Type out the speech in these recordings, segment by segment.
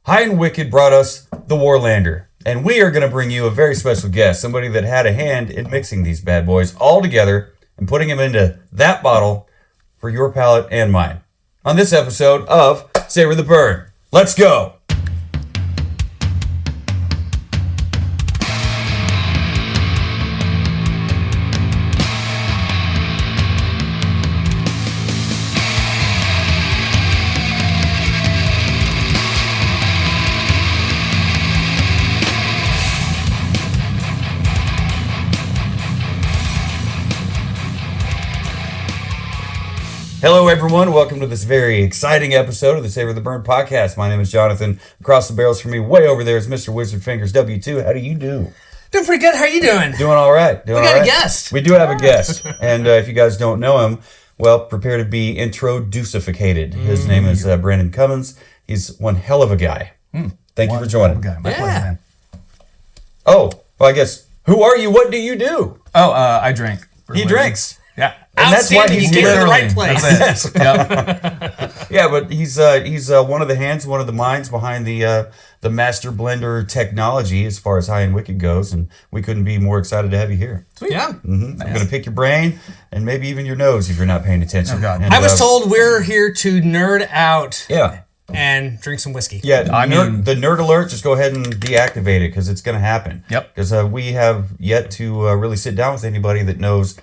High and Wicked brought us the Warlander, and we are going to bring you a very special guest, somebody that had a hand in mixing these bad boys all together and putting them into that bottle for your palate and mine. On this episode of Savor the Burn. Let's go! Hello, everyone. Welcome to this very exciting episode of the Savor the Burn podcast. My name is Jonathan. Across the barrels from me, way over there, is Mr. Wizard Fingers W2. How do you do? Doing pretty good. How are you doing? Doing all right. We got a guest. We do have a guest. And if you guys don't know him, well, prepare to be introducificated. His name is Brandon Cummins. He's one hell of a guy. Thank you for joining. My pleasure, man. Oh, well, I guess, who are you? What do you do? I drink. He drinks. Yeah. And that's why he's you get to the right literally- place. Yep. Yeah, but he's one of the hands, one of the minds behind the master blender technology as far as High and Wicked goes, and we couldn't be more excited to have you here. Sweet. Yeah. I'm going to pick your brain and maybe even your nose if you're not paying attention. Oh, God. And, I was told we're here to nerd out Yeah. and drink some whiskey. Yeah, the nerd alert, just go ahead and deactivate it because it's going to happen. Yep. Because we have yet to really sit down with anybody that knows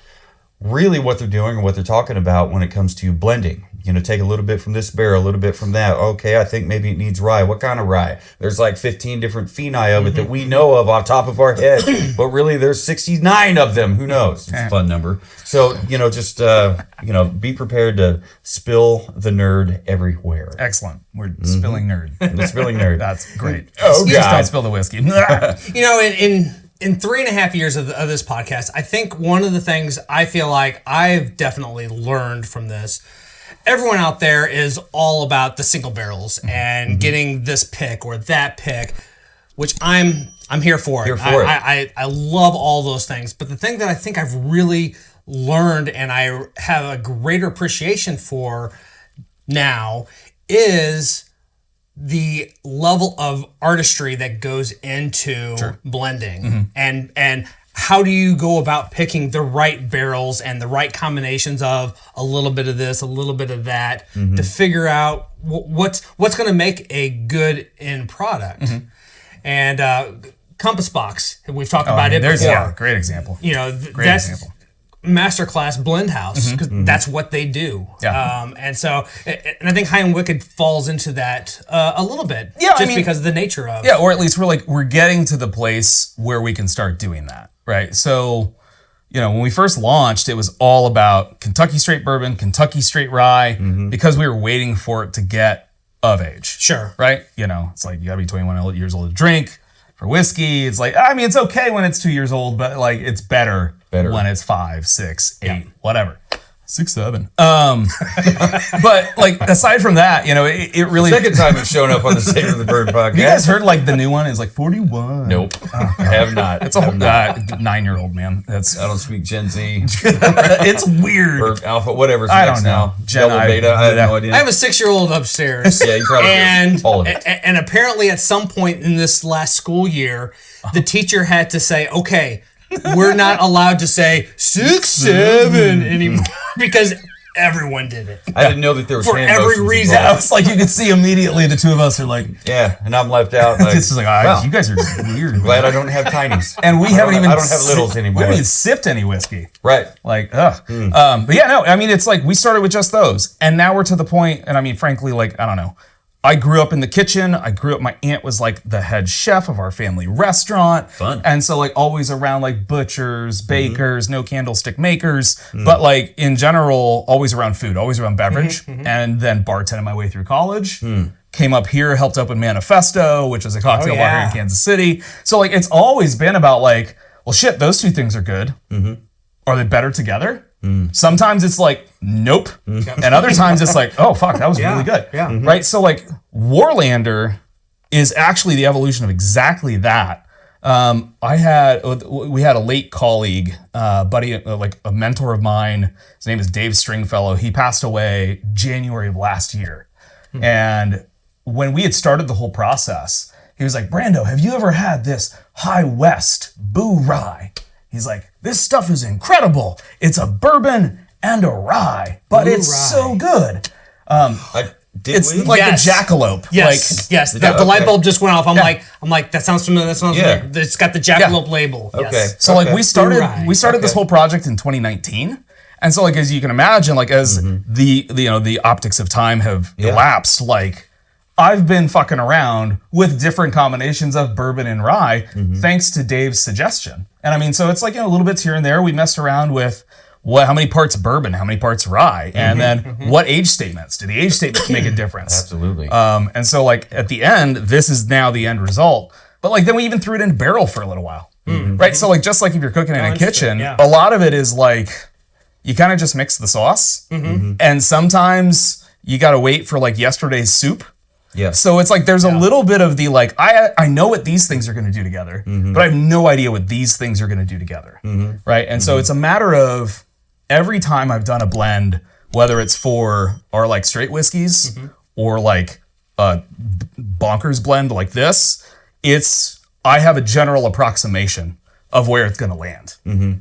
really what they're doing or what they're talking about when it comes to blending. You know, take a little bit from this barrel, a little bit from that. Okay, I think maybe it needs rye. What kind of rye? There's like 15 different phenai of it that we know of off top of our head, but really there's 69 of them. Who knows? It's a fun number. So, just, be prepared to spill the nerd everywhere. Excellent. We're spilling nerd. The spilling nerd. That's great. Oh, Just God. don't spill the whiskey. In 3.5 years of this podcast, I think one of the things I feel like I've definitely learned from this, everyone out there is all about the single barrels and getting this pick or that pick, which I'm here for it. Here for it. I love all those things. But the thing that I think I've really learned and I have a greater appreciation for now is the level of artistry that goes into blending and how do you go about picking the right barrels and the right combinations of a little bit of this, a little bit of that to figure out what's going to make a good end product. And Compass Box, we've talked about it before. Yeah, great example. That's example. Masterclass Blend House because that's what they do. Yeah. And I think High and Wicked falls into that a little bit. Yeah, just because of the nature of. Yeah, or at least we're getting to the place where we can start doing that, right? So, when we first launched, it was all about Kentucky straight bourbon, Kentucky straight rye, because we were waiting for it to get of age. Sure. Right? It's like you gotta be 21 years old to drink. For whiskey, it's like, it's okay when it's 2 years old, but like it's better when it's 5, 6, 8, whatever. 6, 7. But like aside from that, it really. Second time it's shown up on the Savor the Burn podcast. You guys heard like the new one is like 41. Nope. I have not. It's a whole 9-year-old man. I don't speak Gen Z It's weird. or Alpha, whatever's I next don't know. now. Gen Double I- Beta, I have no idea. I have a 6-year-old upstairs. Yeah, you probably do. All of it. And apparently at some point in this last school year, the teacher had to say, okay, we're not allowed to say 6, 7 anymore because everyone did it. I didn't know that there was For hand every motions reason. involved. It's like you could see immediately the two of us are like, Yeah, and I'm left out. Like, it's just like, wow, you guys are weird. glad I don't have tinies. And we haven't even. I don't have littles anymore. We haven't even sipped any whiskey. Right. Like, ugh. But yeah, no, it's like we started with just those. And now we're to the point, and frankly, like, I don't know. I grew up in the kitchen. My aunt was like the head chef of our family restaurant. Fun. And so like always around like butchers, bakers, no candlestick makers, but like in general, always around food, always around beverage. And then bartending my way through college. Came up here, helped open Manifesto, which is a cocktail bar here in Kansas City. So like it's always been about like, well shit, those two things are good. Are they better together? Sometimes it's like, nope. And other times it's like, oh, fuck, that was really good. Yeah. Right? So, like, Warlander is actually the evolution of exactly that. We had a late colleague, buddy, like a mentor of mine. His name is Dave Stringfellow. He passed away January of last year. And when we had started the whole process, he was like, Brando, have you ever had this High West Boo Rye? He's like, this stuff is incredible. It's a bourbon and a rye, but Boo it's Rye. so good. It's like Yes. the jackalope. Yes, Like, yes. The light bulb just went off. I'm Yeah. like, that sounds familiar. That sounds familiar. It's got the jackalope label. Okay. Yes. So like Okay. we started Right. this whole project in 2019. And so like as you can imagine, like as the optics of time have elapsed, like I've been fucking around with different combinations of bourbon and rye thanks to Dave's suggestion. And I mean, so it's like, a little bits here and there. We messed around with how many parts bourbon, how many parts rye, and then what age statements. Do the age statements make a difference? Absolutely. And so like at the end, this is now the end result. But like then we even threw it in barrel for a little while, right? So like just like if you're cooking in a kitchen, yeah. a lot of it is like you kind of just mix the sauce, and sometimes you got to wait for like yesterday's soup. Yes. So it's like there's a little bit of the like I know what these things are going to do together, but I have no idea what these things are going to do together, right? And so it's a matter of every time I've done a blend, whether it's for our like straight whiskeys or like a bonkers blend like this, I have a general approximation of where it's going to land,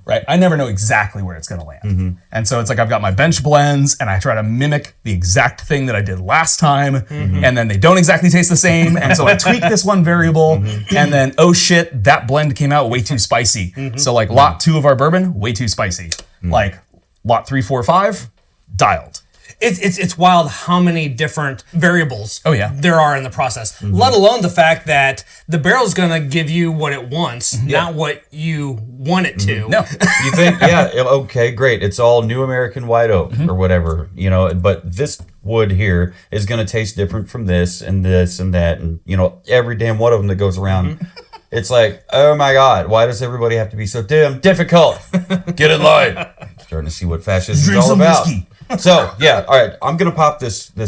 right? I never know exactly where it's going to land. And so it's like I've got my bench blends and I try to mimic the exact thing that I did last time, and then they don't exactly taste the same. And so I tweak this one variable, and then, oh shit, that blend came out way too spicy. So like lot 2 of our bourbon, way too spicy. Like lot 3, 4, 5, dialed. It's wild how many different variables there are in the process, let alone the fact that the barrel's going to give you what it wants, not what you want it to. No. You think, okay, great. It's all new American white oak or whatever, but this wood here is going to taste different from this and that. And, every damn one of them that goes around. It's like, oh my God, why does everybody have to be so damn difficult? Get in line. Starting to see what fascism is all about. Whiskey. So, all right, I'm going to pop this Pop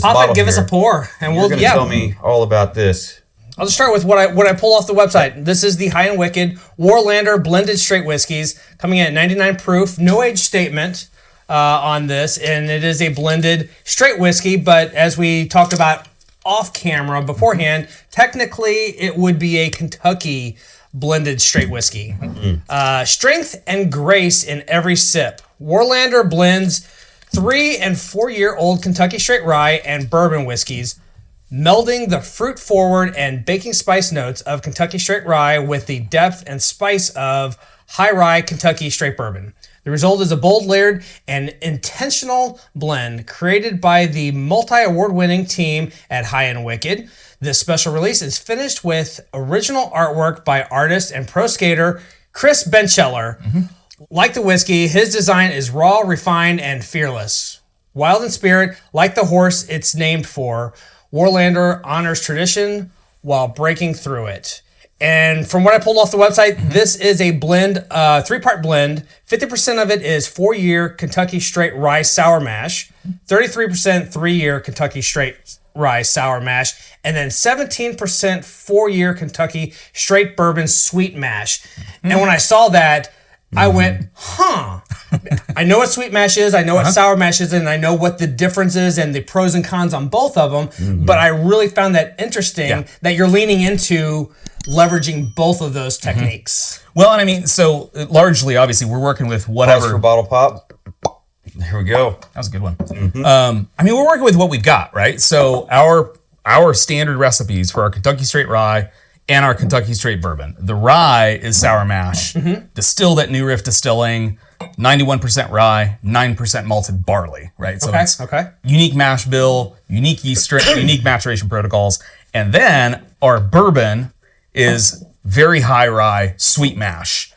bottle it, give us here. a pour, and You're going to tell me all about this. I'll just start with what I pull off the website. This is the High and Wicked Warlander blended straight whiskeys, coming in at 99 proof, no age statement on this, and it is a blended straight whiskey. But as we talked about off camera beforehand, technically it would be a Kentucky blended straight whiskey. Strength and grace in every sip. Warlander blends 3 and 4 year old Kentucky straight rye and bourbon whiskeys, melding the fruit forward and baking spice notes of Kentucky straight rye with the depth and spice of high rye Kentucky straight bourbon. The result is a bold, layered, and intentional blend created by the multi-award-winning team at High and Wicked. This special release is finished with original artwork by artist and pro skater Chris Bencheller. Like the whiskey, his design is raw, refined, and fearless. Wild in spirit, like the horse it's named for, Warlander honors tradition while breaking through it. And from what I pulled off the website, this is a blend, 3-part blend. 50% of it is 4-year Kentucky straight rye sour mash, 33% 3-year Kentucky straight rye sour mash, and then 17% 4-year Kentucky straight bourbon sweet mash. And when I saw that, I went, I know what sweet mash is, I know what sour mash is, and I know what the difference is and the pros and cons on both of them, but I really found that interesting that you're leaning into leveraging both of those techniques. Well, and I mean, so largely, obviously, we're working with Pause whatever. for bottle pop. There we go. That was a good one. I mean, we're working with what we've got, right? So our standard recipes for our Kentucky straight rye and our Kentucky straight bourbon. The rye is sour mash, distilled at New Riff Distilling, 91% rye, 9% malted barley, right? So it's unique mash bill, unique yeast strain, unique maturation protocols. And then our bourbon is very high rye, sweet mash.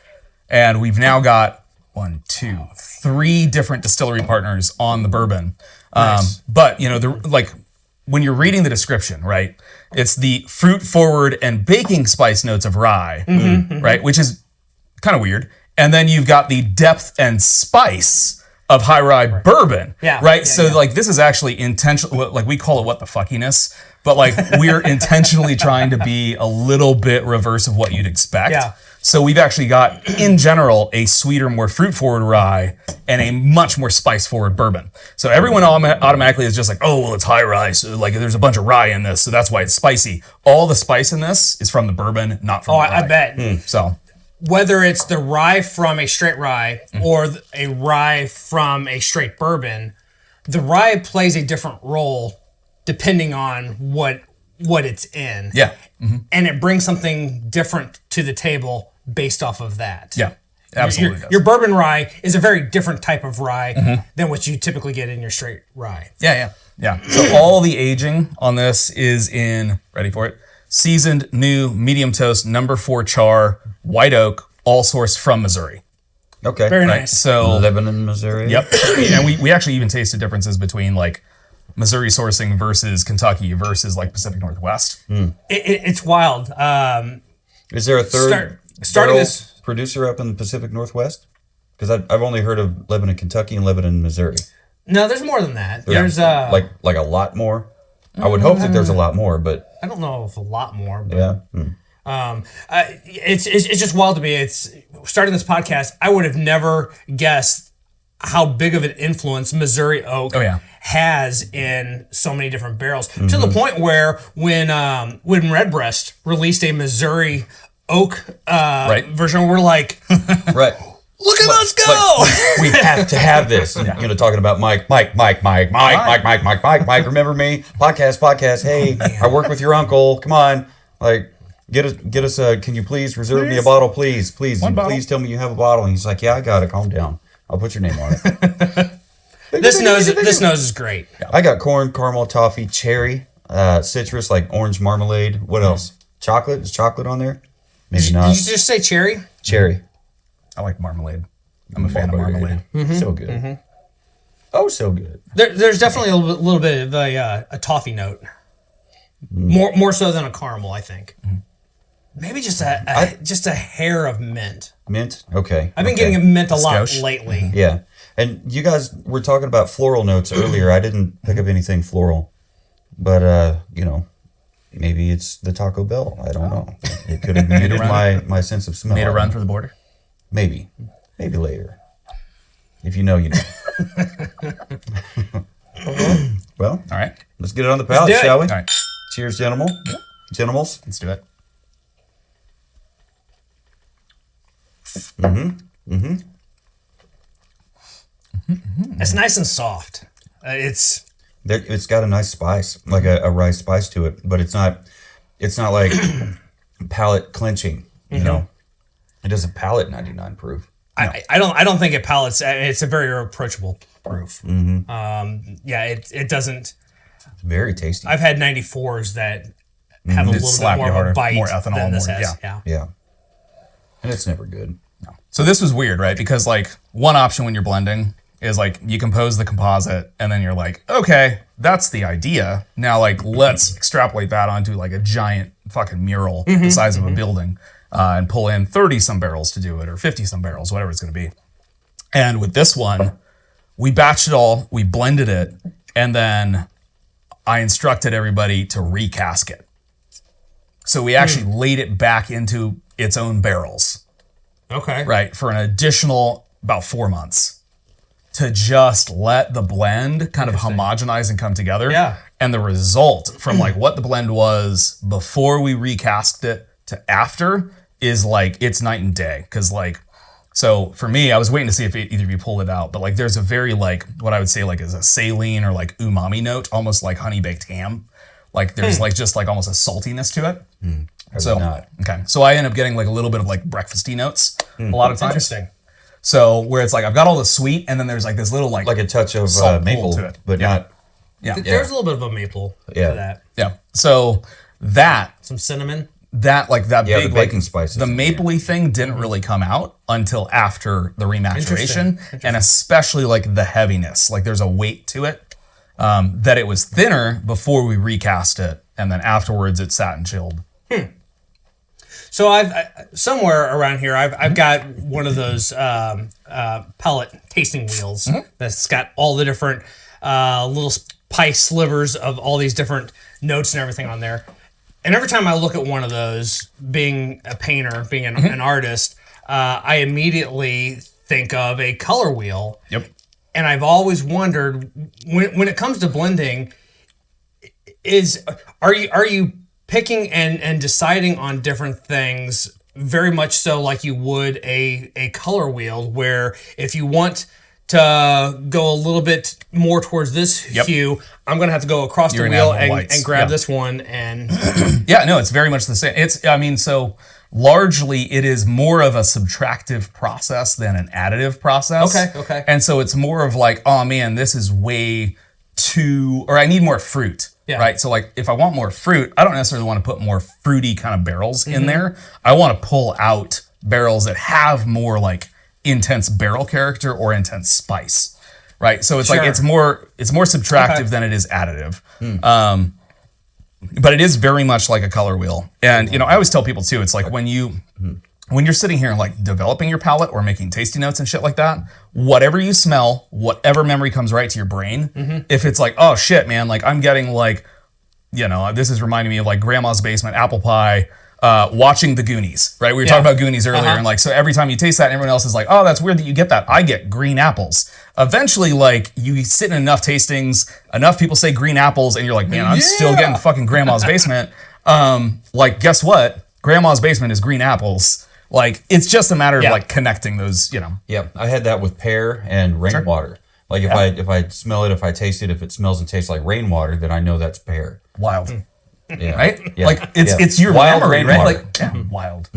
And we've now got 1, 2, 3 different distillery partners on the bourbon. But, when you're reading the description, right, it's the fruit forward and baking spice notes of rye, right, which is kind of weird. And then you've got the depth and spice of high rye bourbon, right? So this is actually intentional. Like we call it what the fuckiness, but like we're intentionally trying to be a little bit reverse of what you'd expect. So we've actually got, in general, a sweeter, more fruit-forward rye and a much more spice-forward bourbon. So everyone automatically is just like, oh, well, it's high rye. So like there's a bunch of rye in this, so that's why it's spicy. All the spice in this is from the bourbon, not from the rye. I bet. So Whether it's the rye from a straight rye or a rye from a straight bourbon, the rye plays a different role depending on what it's in. yeah. And it brings something different to the table based off of that. Yeah, absolutely does. Your bourbon rye is a very different type of rye than what you typically get in your straight rye. Yeah. So all the aging on this is in, ready for it, seasoned, new, medium toast, number 4 char, white oak, all sourced from Missouri. Okay. Very Right. nice. So, Lebanon, Missouri. yep. And we actually even tasted differences between like Missouri sourcing versus Kentucky versus like Pacific Northwest. It's wild. Is there a third Starting barrel this. producer up in the Pacific Northwest? Because I've only heard of Lebanon, Kentucky, and Lebanon, Missouri. No, there's more than that. There's like a lot more. I would hope that there's a lot more, but I don't know if a lot more. But, yeah. it's just wild to me. It's starting this podcast. I would have never guessed how big of an influence Missouri oak has in so many different barrels. To the point where when Redbreast released a Missouri oak version, we're like, Right. look at us go! We have to have this. And, talking about Mike. Remember me? Podcast. Hey, I work with your uncle. Come on. Like, get us can you please reserve me a bottle, please? And bottle. please tell me you have a bottle. And he's like, yeah, I got it. Calm down. I'll put your name on it. This nose is great. I got corn, caramel, toffee, cherry, citrus, like orange marmalade. What else? Chocolate? Is chocolate on there? Maybe Did not. you just say cherry? Cherry. I like marmalade. I'm a fan of marmalade. So good. Oh, so good. There's definitely a little bit of a toffee note, more so than a caramel, I think. Maybe just a hair of mint. Mint? Okay. I've been getting a mint a lot Scotch. lately. Yeah. And you guys were talking about floral notes earlier. I didn't pick up anything floral. But, maybe it's the Taco Bell. I don't know. It could have muted my sense of smell. Made a run for the border. Maybe. Maybe later. If you know, you know. Well, All right. let's get it on the palate, do it. shall we? All right. Cheers, gentlemen. Gentimals. Let's do it. It's nice and soft. It's Got a nice spice, like a rice spice to it, but it's not like palate clenching, you know. It does a palate 99 proof. I don't think it palates. It's a very approachable proof. It doesn't. It's very tasty. I've had 94s that have a little slap bit you more of harder, a bite more ethanol, than this more- has. yeah. Yeah. And it's never good. So this was weird, right? Because like one option when you're blending is like you compose the composite and then you're like, okay, that's the idea. Now like let's extrapolate that onto like a giant fucking mural the size of a building and pull in 30 some barrels to do it or 50 some barrels, whatever it's going to be. And with this one, we batched it all, we blended it, and then I instructed everybody to recask it. So we actually laid it back into its own barrels. Okay. Right, for an additional about 4 months to just let the blend kind of homogenize and come together. Yeah. And the result from like what the blend was before we recast it to after is like, it's night and day. Cause like, so for me, I was waiting to see if either of you pulled it out, but like there's a very like, what I would say like is a saline or like umami note, almost like honey baked ham. Like there's like just like almost a saltiness to it. So, not. okay. So I end up getting like a little bit of like breakfasty notes a lot of times. Interesting. So where it's like I've got all the sweet and then there's like this little like Like a touch of salt maple, pull to it. but Yeah. not. yeah. There's a little bit of a maple Yeah. to that. Yeah. So that Some cinnamon. that Yeah, big the baking like, spices. the mapley thing didn't really come out until after the rematuration and especially like the heaviness. Like there's a weight to it that it was thinner before we recast it and then afterwards it sat and chilled. So I've somewhere around here I've got one of those palate tasting wheels that's got all the different little pie slivers of all these different notes and everything on there. And every time I look at one of those, being a painter, being an artist, I immediately think of a color wheel. Yep. And I've always wondered, when it comes to blending, are you picking and deciding on different things very much so like you would a color wheel, where if you want to go a little bit more towards this hue, I'm going to have to go across the wheel and grab this one. And yeah, no, it's very much the same. So largely it is more of a subtractive process than an additive process. Okay. And so it's more of like, oh man, this is way too, or I need more fruit. Yeah. Right. So like if I want more fruit, I don't necessarily want to put more fruity kind of barrels in there. I want to pull out barrels that have more like intense barrel character or intense spice. Right. So it's like it's more subtractive than it is additive. But it is very much like a color wheel. And I always tell people too, it's like when you're sitting here and like developing your palette or making tasting notes and shit like that, whatever you smell, whatever memory comes right to your brain, if it's like, oh shit, man, like I'm getting like, this is reminding me of like grandma's basement apple pie, watching the Goonies, right? We were talking about Goonies earlier, and like, so every time you taste that, and everyone else is like, oh, that's weird that you get that. I get green apples. Eventually, like, you sit in enough tastings, enough people say green apples, and you're like, man, I'm still getting fucking grandma's basement. Like, guess what? Grandma's basement is green apples. Like, it's just a matter of like connecting those, Yeah, I had that with pear and rainwater. Like if I smell it, if I taste it, if it smells and tastes like rainwater, then I know that's pear. Wild. Yeah. Right? Yeah. Like it's your wild memory, rainwater. right? Like wild.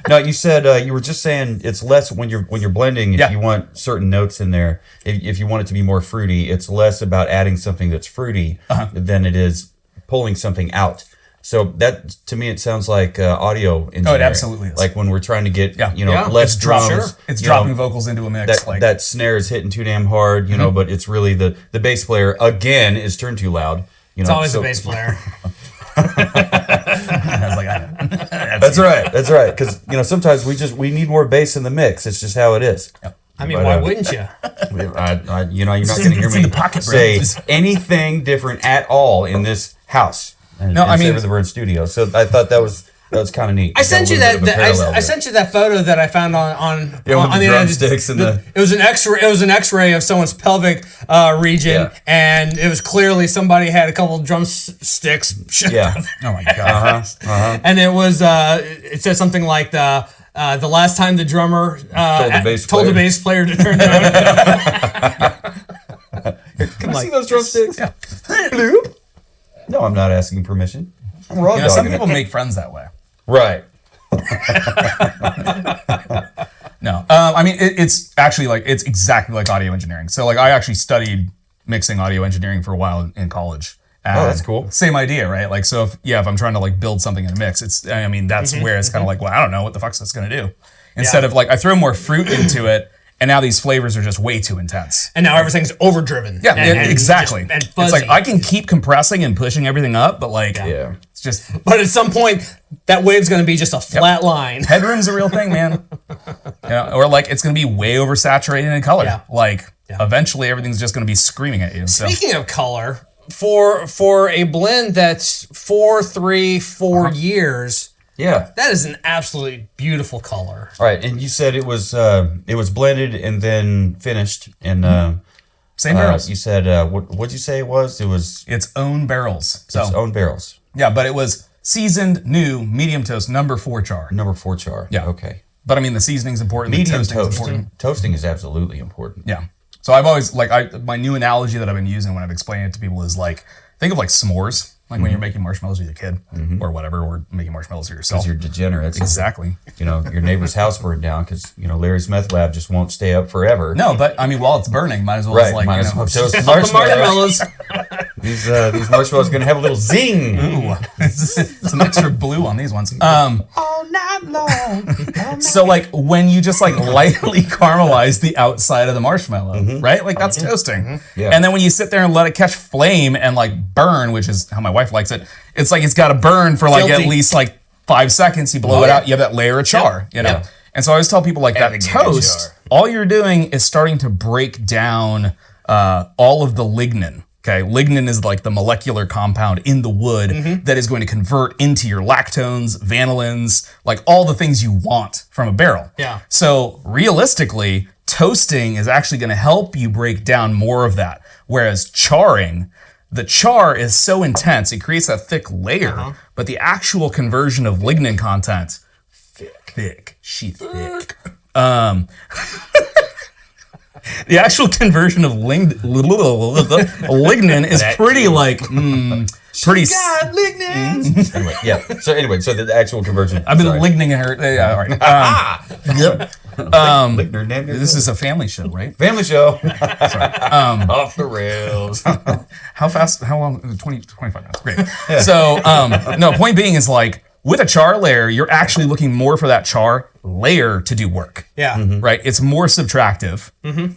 No, you said you were just saying it's less when you're blending. If you want certain notes in there, if you want it to be more fruity, it's less about adding something that's fruity than it is pulling something out. So that, to me, it sounds like audio engineering. Oh, it absolutely is. Like when we're trying to get less drums. It's dropping vocals into a mix. That snare is hitting too damn hard, but it's really the bass player again is turned too loud. It's always the bass player. I was like, That's right. Because sometimes we need more bass in the mix. It's just how it is. Yep. I mean, why wouldn't you? You're not going to hear me say anything different at all in this house. No, I mean, Savor the Bird studio. So I thought that was kind of neat. I sent you I sent you that photo that I found on the drumsticks and it was an X-ray. It was an X-ray of someone's pelvic region, and it was clearly somebody had a couple of drumsticks. Yeah. Oh my god. And it was it said something like the last time the drummer told the bass player to turn it on. Can I see those drumsticks? Yeah. Bloop. No, I'm not asking permission. I'm raw dogging some people make friends that way. Right. No. I mean, it's actually like, it's exactly like audio engineering. So like I actually studied mixing audio engineering for a while in college. Oh, that's cool. Same idea, right? Like, so if I'm trying to like build something in a mix, that's where it's kind of like, well, I don't know what the fuck's that's going to do. Instead of like, I throw more fruit into it, and now these flavors are just way too intense. And now everything's overdriven. Yeah, exactly. And fuzzy. It's like I can keep compressing and pushing everything up, but like, it's just. But at some point, that wave's going to be just a flat line. Headroom's a real thing, man. Or like it's going to be way oversaturated in color. Yeah. Like eventually, everything's just going to be screaming at you. Speaking of color, for a blend that's 4 years. Yeah, that is an absolutely beautiful color. All right, and you said it was blended and then finished in same barrels. You said what'd you say it was? It was its own barrels. Its own barrels. Yeah, but it was seasoned, new, medium toast, number 4 char. Number 4 char. Yeah. Okay. But I mean, the seasoning's important. Medium the toasting's important. Toasting is absolutely important. Yeah. So I've always my new analogy that I've been using when I've explained it to people is like, think of like s'mores. Like when you're making marshmallows with your kid or whatever, or making marshmallows for yourself. Because you're degenerates. Exactly. Your neighbor's house burned down because, Larry's meth lab just won't stay up forever. No, but I mean, while it's burning, might as well might as well toast marshmallows. These marshmallows are going to have a little zing. Ooh. Some extra blue on these ones. All night long. So like when you just like lightly caramelize the outside of the marshmallow, right? Like that's toasting. Yeah. And then when you sit there and let it catch flame and like burn, which is how my wife likes it, it's like it's got to burn for like at least like 5 seconds. You blow it out, you have that layer of char, Yeah. And so I always tell people like that toast, all you're doing is starting to break down all of the lignin Okay, lignin is like the molecular compound in the wood that is going to convert into your lactones, vanillins, like all the things you want from a barrel. Yeah. So realistically, toasting is actually going to help you break down more of that. Whereas charring, the char is so intense, it creates that thick layer, but the actual conversion of lignin content, thick. The actual conversion of lignin is pretty like pretty. God, lignin. Anyway, so the actual conversion. I've been ligning her. Yeah, all right. Yep. This is a family show, right? Family show. Off the rails. How fast? How long? 25 minutes. Great. So, no, point being is like with a char layer, you're actually looking more for that char layer to do work. Yeah. Right? It's more subtractive.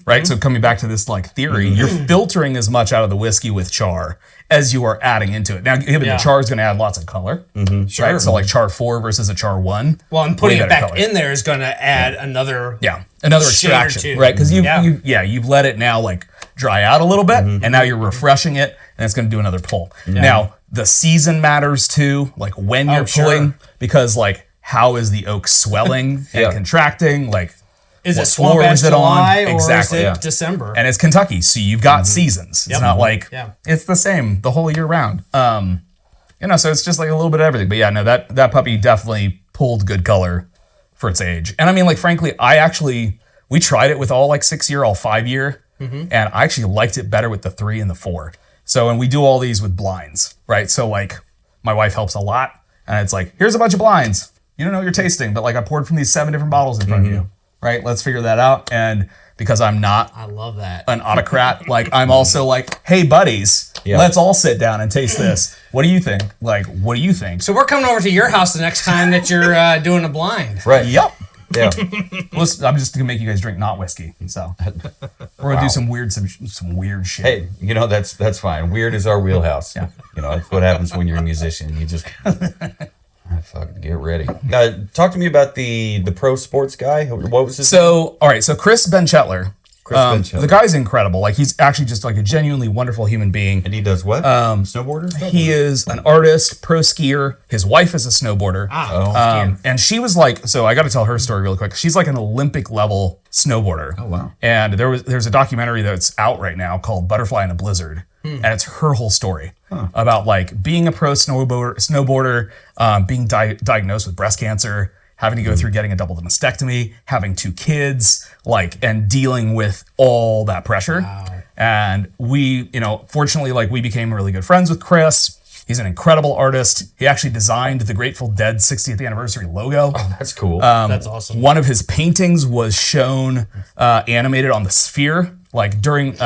Right? So coming back to this like theory, you're filtering as much out of the whiskey with char as you are adding into it. Now, the char is going to add lots of color. Sure. Right? So like char 4 versus a char 1. Well, and putting it back in there is going to add another extraction, right? Because you've let it now like dry out a little bit, and now you're refreshing it, and it's going to do another pull. Now, the season matters too, like when you're pulling, because like how is the oak swelling and contracting? Like, is what it swamp floor ash is it July on? or Exactly. is it December? And it's Kentucky, so you've got seasons. It's not like it's the same the whole year round. So it's just like a little bit of everything. But yeah, no, that puppy definitely pulled good color for its age. And I mean, like frankly, we tried it with all like 6-year, all 5-year, and I actually liked it better with the 3 and the 4. So, and we do all these with blinds, right? So like my wife helps a lot, and it's like, here's a bunch of blinds. You don't know what you're tasting, but like I poured from these 7 different bottles in front of you, right? Let's figure that out. And because I'm not I love that. an autocrat, like I'm also like, hey buddies, let's all sit down and taste this. What do you think? Like, what do you think? So we're coming over to your house the next time that you're doing a blind. Right. Yep. Yeah. I'm just gonna make you guys drink not whiskey. So we're gonna do some weird shit. Hey, that's fine. Weird is our wheelhouse. Yeah. That's what happens when you're a musician. You just fucking get ready. Talk to me about the pro sports guy. What was his name? So, all right. So Chris Benchetler. Benchetler. The guy's incredible. Like he's actually just like a genuinely wonderful human being. And he does what? Snowboarder? He is an artist, pro skier. His wife is a snowboarder. And she was like, so I got to tell her story really quick. She's like an Olympic level snowboarder. Oh, wow. And there's a documentary that's out right now called Butterfly in a Blizzard. And it's her whole story about like being a pro snowboarder, being diagnosed with breast cancer, having to go through getting a double mastectomy, having 2 kids, like, and dealing with all that pressure. Wow. And we, fortunately, like we became really good friends with Chris. He's an incredible artist. He actually designed the Grateful Dead 60th anniversary logo. Oh, that's cool. That's awesome. One of his paintings was shown animated on the Sphere, like during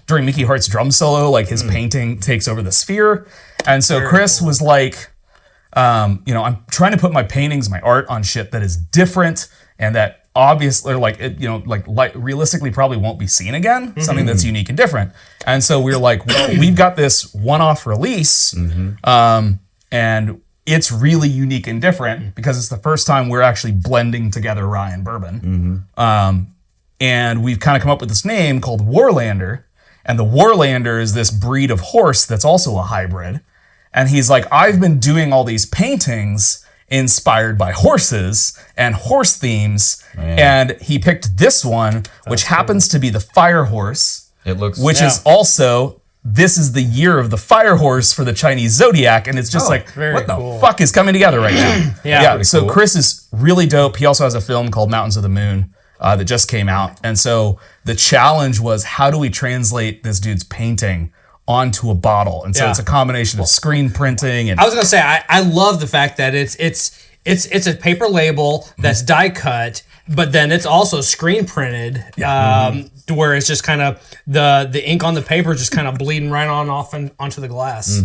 Mickey Hart's drum solo, like his painting takes over the Sphere. And so Chris was like, I'm trying to put my paintings, my art on shit that is different and that obviously realistically probably won't be seen again, something that's unique and different. And so we're like, well, we've got this one-off release and it's really unique and different because it's the first time we're actually blending together rye and bourbon. And we've kind of come up with this name called Warlander. And the Warlander is this breed of horse that's also a hybrid. And he's like, I've been doing all these paintings inspired by horses and horse themes. Man. And he picked this one, which happens to be the fire horse. It looks, which is also, this is the year of the fire horse for the Chinese zodiac. And it's just what the fuck is coming together right now? So cool. Chris is really dope. He also has a film called Mountains of the Moon that just came out. And so the challenge was, how do we translate this dude's painting onto a bottle? And so it's a combination of screen printing and I was gonna say I love the fact that it's a paper label that's die cut, but then it's also screen printed, where it's just kind of the ink on the paper just kind of bleeding right onto the glass.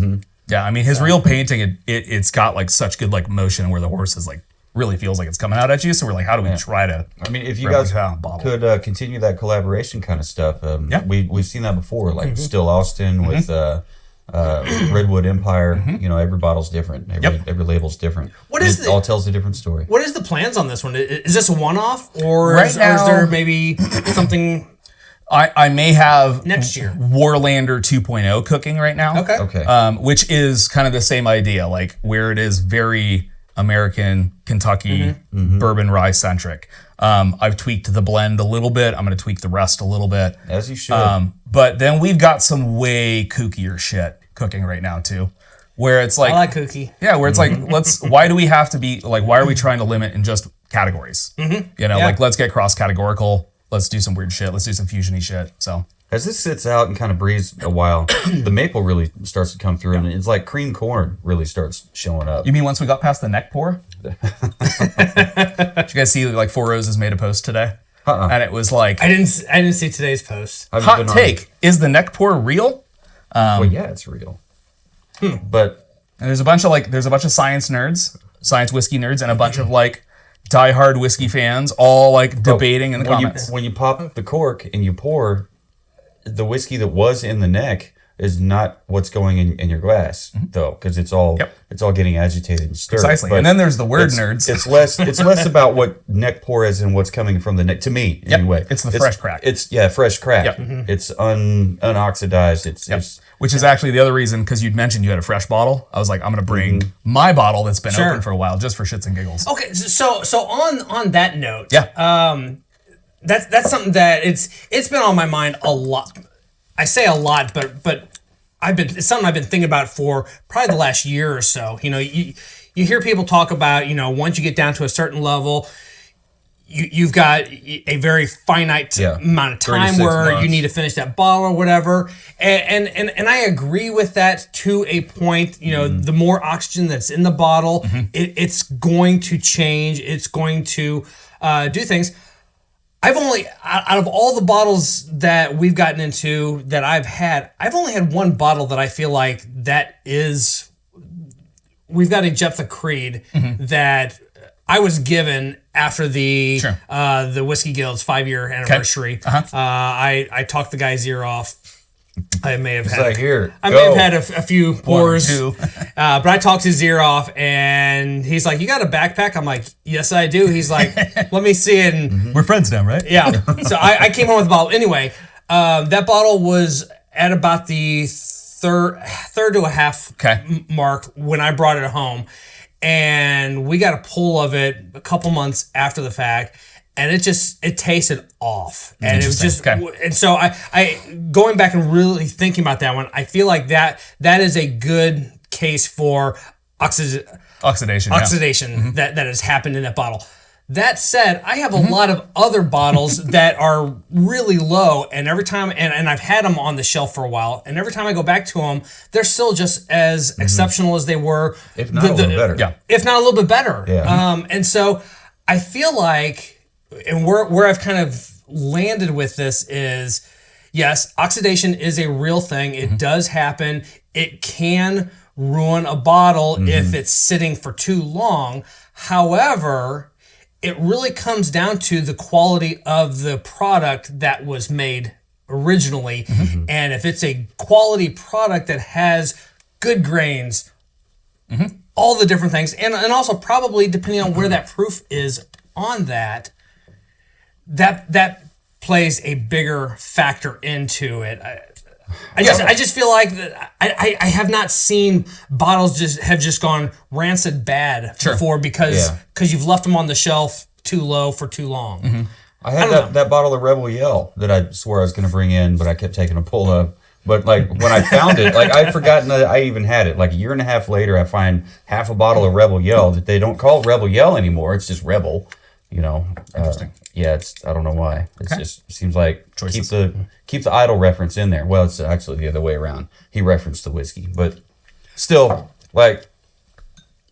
Yeah, I mean his real painting it's got like such good like motion where the horse is like really feels like it's coming out at you. So we're like, how do we try to? I mean, if you guys could continue that collaboration kind of stuff, we've seen that before, like Still Austin with Redwood Empire. Every bottle's different. Every label's different. It all tells a different story. What is the plans on this one? Is this a one-off, or is there maybe something? I may have next year Warlander 2.0 cooking right now. Okay. Which is kind of the same idea, like where it is very American, Kentucky, bourbon rye centric. I've tweaked the blend a little bit. I'm going to tweak the rest a little bit. As you should. But then we've got some way kookier shit cooking right now too, where it's like I like kooky. Yeah, where it's like why do we have to be like why are we trying to limit in just categories? You know, like let's get cross categorical. Let's do some weird shit. Let's do some fusion-y shit. So as this sits out and kind of breathes a while, the maple really starts to come through, and it's like cream corn really starts showing up. you mean once we got past the neck pour? Did you guys see like Four Roses made a post today? And it was like I didn't see today's post. hot take: is the neck pour real? Well, yeah, it's real. But And there's a bunch of science nerds, science whiskey nerds, and a bunch of like diehard whiskey fans, all like debating in the comments. when you pop the cork and you pour, the whiskey that was in the neck is not what's going in your glass, though, because it's all getting agitated and stirred. Precisely. But and then there's the word nerds. It's less about what neck pour is and what's coming from the neck. To me, anyway, it's the fresh crack. It's fresh crack. It's unoxidized. It's which is actually the other reason, because you'd mentioned you had a fresh bottle. I was like, I'm going to bring my bottle that's been open for a while, just for shits and giggles. Okay, so on that note, that's something that it's been on my mind a lot. I say a lot, but it's something I've been thinking about for probably the last year or so. You know, you hear people talk about, you know, once you get down to a certain level, you've got a very finite amount of time where you need to finish that bottle or whatever. And I agree with that to a point. You know, the more oxygen that's in the bottle, it's going to change. It's going to do things. I've only, out of all the bottles that we've gotten into that I've only had one bottle that I feel like we've got a Jephthah Creed that I was given after the Whiskey Guild's 5-year anniversary. I talked the guy's ear off. I may have had a few pours, but I talked his ear off, and he's like, "You got a backpack?" I'm like, "Yes, I do." He's like, "Let me see it." And we're friends now, right? Yeah. So I came home with a bottle. Anyway, that bottle was at about the third to a half mark when I brought it home, and we got a pull of it a couple months after the fact. And it tasted off, and it was just, and so I going back and really thinking about that one, I feel like that is a good case for oxidation that has happened in that bottle. That said, I have a lot of other bottles that are really low, and every time, and I've had them on the shelf for a while, and every time I go back to them, they're still just as exceptional as they were, if not a little better. Yeah, if not a little bit better. Yeah. And so I feel like. And where I've kind of landed with this is, yes, oxidation is a real thing. It does happen. It can ruin a bottle if it's sitting for too long. However, it really comes down to the quality of the product that was made originally. And if it's a quality product that has good grains, all the different things, and also probably depending on where that proof is on that plays a bigger factor into it. I just feel like that I have not seen bottles just gone rancid bad before because you've left them on the shelf too low for too long. I had that bottle of Rebel Yell that I swore I was going to bring in, but I kept taking a pull of. But like when I found it, like I'd forgotten that I even had it. Like a year and a half later, I find half a bottle of Rebel Yell that they don't call Rebel Yell anymore. It's just Rebel. You know, interesting. I don't know why. It just seems like choices. keep the idol reference in there. Well, it's actually the other way around. He referenced the whiskey, but still, like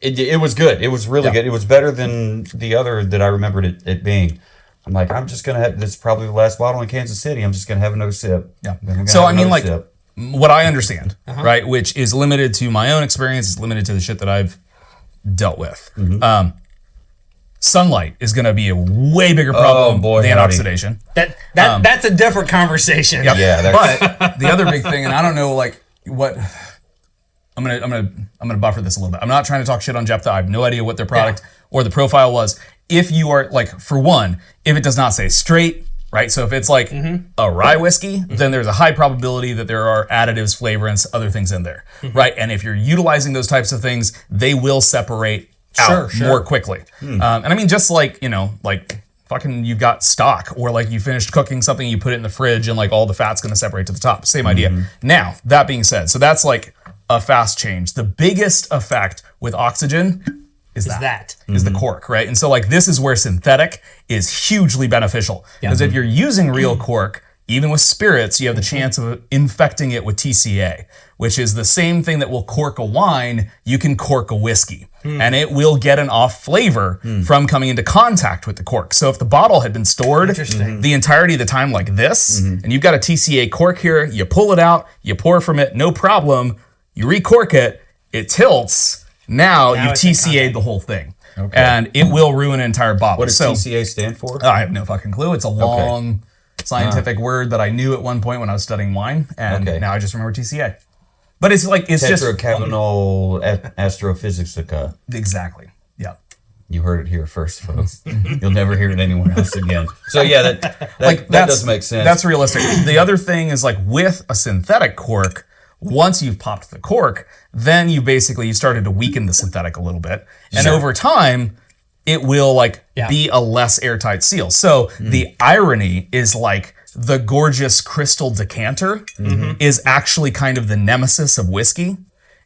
it was good. It was really good. It was better than the other that I remembered it being. I'm like, I'm just gonna have this is probably the last bottle in Kansas City. I'm just gonna have another sip. Yeah. So I mean, like what I understand, right, which is limited to my own experience, is limited to the shit that I've dealt with. Sunlight is going to be a way bigger problem than oxidation. That's a different conversation. Yep. Yeah, but the other big thing, and I don't know, like what I'm gonna buffer this a little bit. I'm not trying to talk shit on Jephthah. I have no idea what their product or the profile was. If you are like, for one, if it does not say straight, right? So if it's like a rye whiskey, then there's a high probability that there are additives, flavorants, other things in there, right? And if you're utilizing those types of things, they will separate out more quickly. And I mean, just like, like fucking you've got stock, or like you finished cooking something, you put it in the fridge and like all the fat's going to separate to the top. Same idea. Now, that being said, so that's like a fast change. The biggest effect with oxygen is the cork, right? And so like this is where synthetic is hugely beneficial, because if you're using real cork, even with spirits, you have the chance of infecting it with TCA, which is the same thing that will cork a wine. You can cork a whiskey, and it will get an off flavor from coming into contact with the cork. So if the bottle had been stored the entirety of the time like this, and you've got a TCA cork here, you pull it out, you pour from it, no problem. You recork it, it tilts. Now you've TCA'd the whole thing. Okay. And it will ruin an entire bottle. What does TCA stand for? I have no fucking clue. It's a long scientific word that I knew at one point when I was studying wine, and now I just remember TCA. But it's like, it's just... Tetracarbonyl astrophysica. Exactly. Yeah. You heard it here first, folks. You'll never hear it anywhere else again. So yeah, that does make sense. That's realistic. The other thing is like with a synthetic cork, once you've popped the cork, then you started to weaken the synthetic a little bit. And over time, it will like be a less airtight seal. So the irony is like the gorgeous crystal decanter is actually kind of the nemesis of whiskey,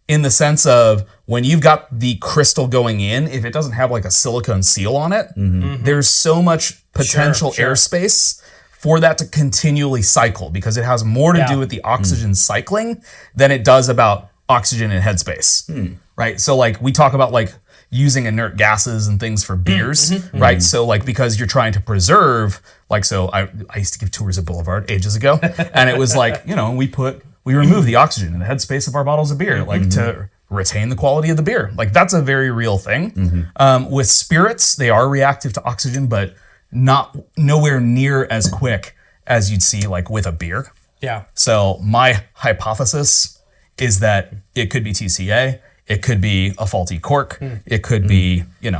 in the sense of when you've got the crystal going in, if it doesn't have like a silicone seal on it, there's so much potential airspace for that to continually cycle, because it has more to do with the oxygen cycling than it does about oxygen in headspace, right? So like we talk about like using inert gases and things for beers, right? So like, because you're trying to preserve, like, so I used to give tours at Boulevard ages ago, and it was like, we remove the oxygen in the headspace of our bottles of beer, like to retain the quality of the beer. Like that's a very real thing. With spirits, they are reactive to oxygen, but nowhere near as quick as you'd see like with a beer. Yeah. So my hypothesis is that it could be TCA, it could be a faulty cork, it could be, it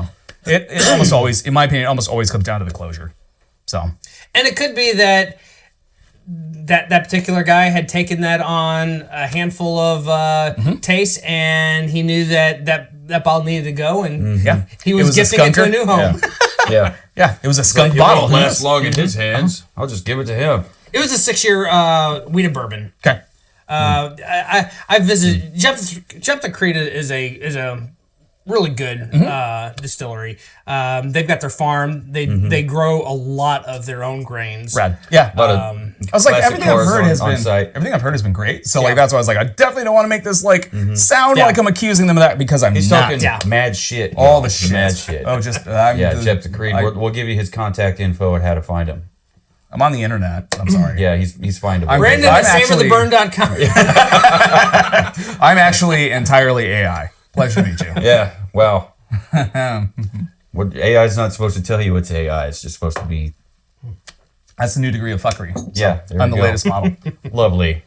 almost always, in my opinion, almost always comes down to the closure. So. And it could be that particular guy had taken that on a handful of tastes, and he knew that bottle needed to go, and he was gifting it to a new home. Yeah. Yeah, it was a skunk bottle. It won't last long in his hands. I'll just give it to him. It was a 6-year wheated bourbon. Okay. I visited Jump the Creek is a really good distillery. They've got their farm. They grow a lot of their own grains. Rad. Yeah. I was like, everything I've heard has been great. So like that's why I was like, I definitely don't want to make this like sound like I'm accusing them of that, because I'm not. Talking mad shit. All the shit. Mad shit. Oh, just Jep the Creed. We'll give you his contact info and how to find him. I'm on the internet. I'm sorry. Yeah, he's findable. Brandon at savorthebird.com. I'm actually entirely AI. Pleasure to meet you. Yeah. Wow. What AI is not supposed to tell you it's AI. It's just supposed to be. That's the new degree of fuckery. Yeah. On the latest model. Lovely.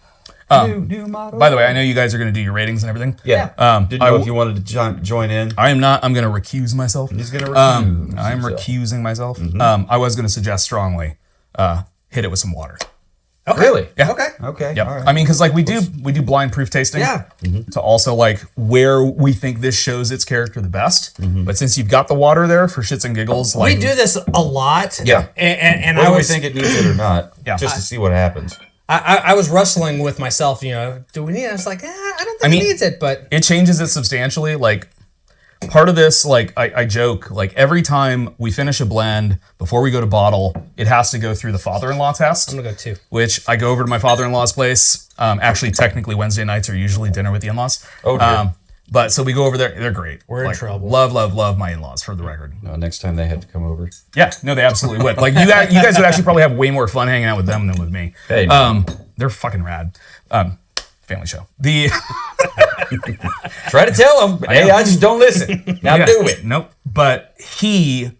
New model. By the way, I know you guys are going to do your ratings and everything. Yeah. Didn't know if you wanted to join in. I am not. I'm going to recuse myself. He's going to recuse. I'm recusing myself. I was going to suggest strongly hit it with some water. Okay. Really? Yeah. Okay. Yep. All right. I mean, because like we do blind proof tasting. Yeah. To also like where we think this shows its character the best. But since you've got the water there for shits and giggles, like we do this a lot. Yeah. And whether we think it needs it or not, just to see what happens. I was wrestling with myself. Do we need it? I was like, I don't think it needs it, but it changes it substantially. Like. Part of this, like I joke, like every time we finish a blend, before we go to bottle, it has to go through the father-in-law test. I'm gonna go too. Which I go over to my father-in-law's place. Actually, technically Wednesday nights are usually dinner with the in-laws. Oh, dear. But so we go over there. They're great. We're in trouble. Love my in-laws, for the record. No, next time they had to come over. Yeah, no, they absolutely would. Like you guys would actually probably have way more fun hanging out with them than with me. Hey, they're fucking rad. Family show. Try to tell them, but I just don't listen. Now do it. Nope. But he